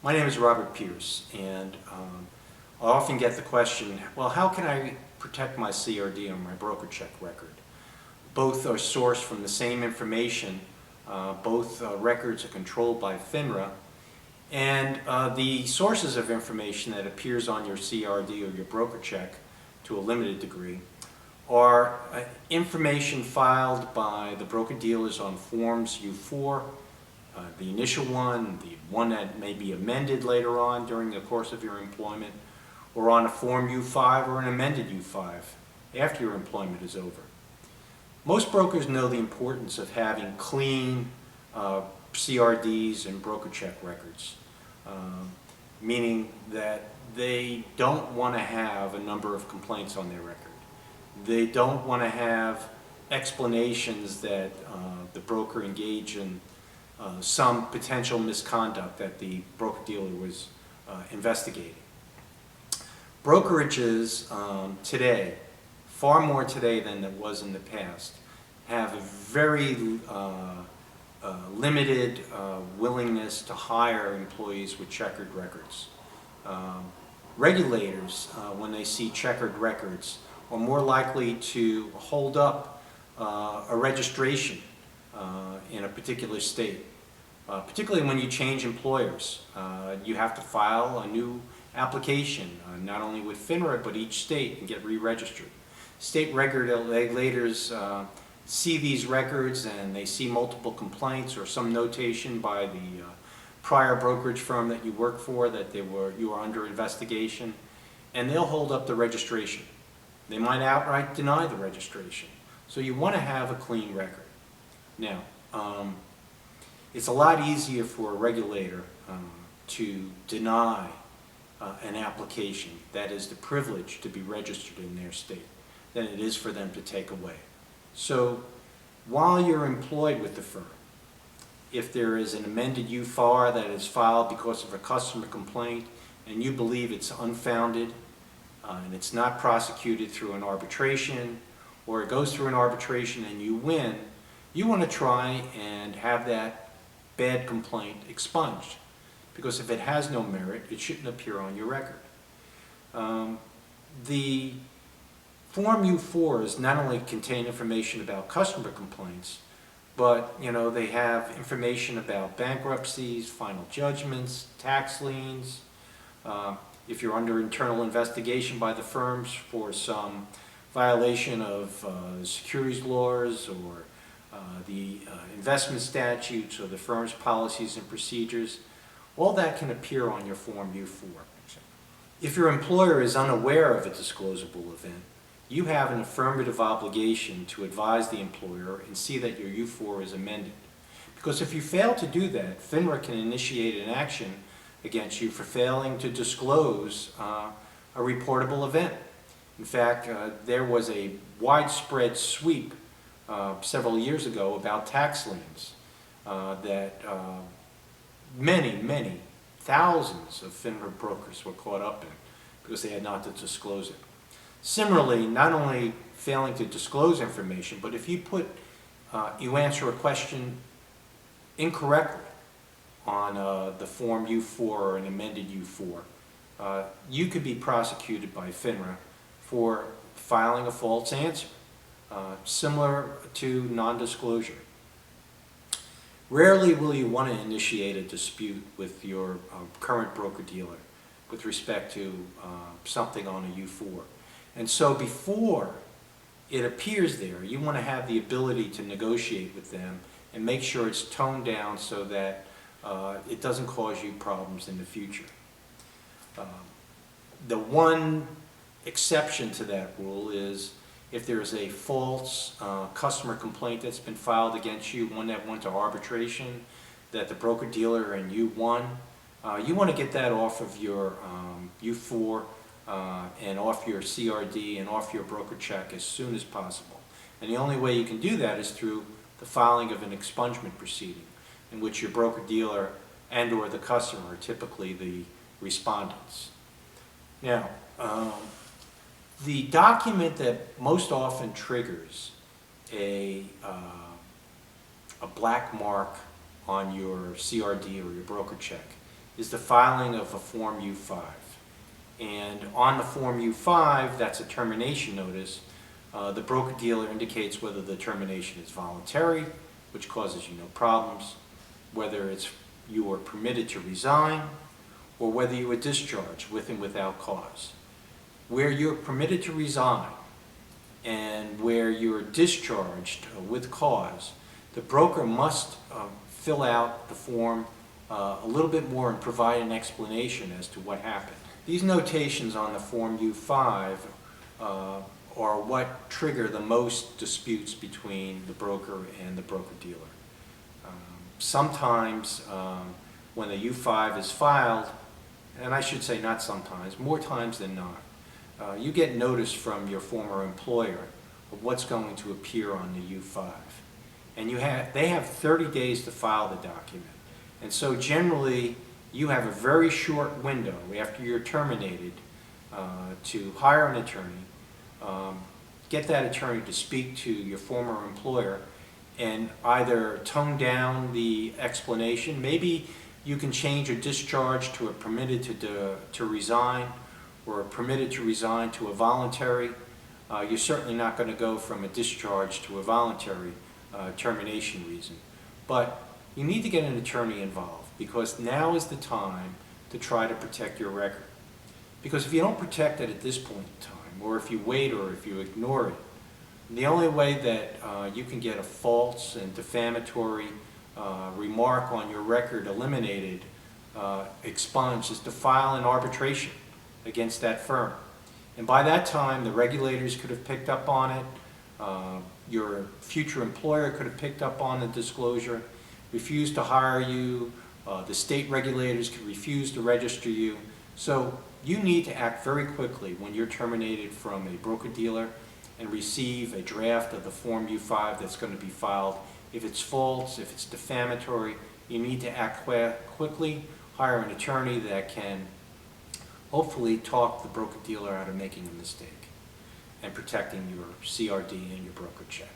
My name is Robert Pearce, and I often get the question, well, how can I protect my CRD or my BrokerCheck record? Both are sourced from the same information. Both records are controlled by FINRA, and the sources of information that appears on your CRD or your BrokerCheck, to a limited degree, are information filed by the broker-dealers on Forms U4, the initial one, the one that may be amended later on during the course of your employment, or on a Form U5 or an amended U5 after your employment is over. Most brokers know the importance of having clean CRDs and BrokerCheck records, meaning that they don't want to have a number of complaints on their record. They don't want to have explanations that the broker engaged in some potential misconduct that the broker-dealer was investigating. Brokerages today, far more today than it was in the past, have a very limited willingness to hire employees with checkered records. Regulators, when they see checkered records, are more likely to hold up a registration in a particular state. Particularly when you change employers. You have to file a new application, not only with FINRA, but each state, and get re-registered. State regulators see these records and they see multiple complaints or some notation by the prior brokerage firm that you work for that you are under investigation, and they'll hold up the registration. They might outright deny the registration. So you want to have a clean record. Now, it's a lot easier for a regulator to deny an application that is the privilege to be registered in their state than it is for them to take away. So while you're employed with the firm, if there is an amended UFAR that is filed because of a customer complaint and you believe it's unfounded and it's not prosecuted through an arbitration, or it goes through an arbitration and you win, you want to try and have that bad complaint expunged, because if it has no merit, it shouldn't appear on your record. The Form U4s not only contain information about customer complaints, but they have information about bankruptcies, final judgments, tax liens. If you're under internal investigation by the firms for some violation of securities laws or the investment statutes or the firm's policies and procedures, all that can appear on your Form U4. If your employer is unaware of a disclosable event, you have an affirmative obligation to advise the employer and see that your U4 is amended. Because if you fail to do that, FINRA can initiate an action against you for failing to disclose a reportable event. In fact, there was a widespread sweep several years ago about tax liens that many thousands of FINRA brokers were caught up in because they had not to disclose it. Similarly, not only failing to disclose information, but if you answer a question incorrectly on the Form U4 or an amended U4, you could be prosecuted by FINRA for filing a false answer, similar to non-disclosure. Rarely will you want to initiate a dispute with your current broker-dealer with respect to something on a U4. And so before it appears there, you want to have the ability to negotiate with them and make sure it's toned down so that it doesn't cause you problems in the future. The one exception to that rule is if there is a false customer complaint that's been filed against you, one that went to arbitration, that the broker-dealer and you won, you want to get that off of your U4 and off your CRD and off your BrokerCheck as soon as possible. And the only way you can do that is through the filing of an expungement proceeding, in which your broker-dealer and or the customer are typically the respondents. Now, the document that most often triggers a black mark on your CRD or your BrokerCheck is the filing of a Form U5. And on the Form U5, that's a termination notice. The broker-dealer indicates whether the termination is voluntary, which causes you no problems, whether you are permitted to resign, or whether you are discharged with and without cause. Where you're permitted to resign and where you're discharged with cause, the broker must fill out the form a little bit more and provide an explanation as to what happened. These notations on the Form U5 are what trigger the most disputes between the broker and the broker-dealer. Sometimes when the U5 is filed, and I should say not sometimes, more times than not, you get notice from your former employer of what's going to appear on the U5. And they have 30 days to file the document. And so generally, you have a very short window after you're terminated to hire an attorney, get that attorney to speak to your former employer and either tone down the explanation. Maybe you can change a discharge to a permitted to resign, or a permitted to resign to a voluntary. You're certainly not going to go from a discharge to a voluntary termination reason. But you need to get an attorney involved, because now is the time to try to protect your record. Because if you don't protect it at this point in time, or if you wait, or if you ignore it, the only way that you can get a false and defamatory remark on your record eliminated, expunged, is to file an arbitration against that firm. And by that time, the regulators could have picked up on it, your future employer could have picked up on the disclosure, refused to hire you, the state regulators could refuse to register you. So you need to act very quickly when you're terminated from a broker-dealer and receive a draft of the Form U5 that's going to be filed. If it's false, if it's defamatory, you need to act quickly, hire an attorney that can hopefully talk the broker-dealer out of making a mistake and protecting your CRD and your broker check.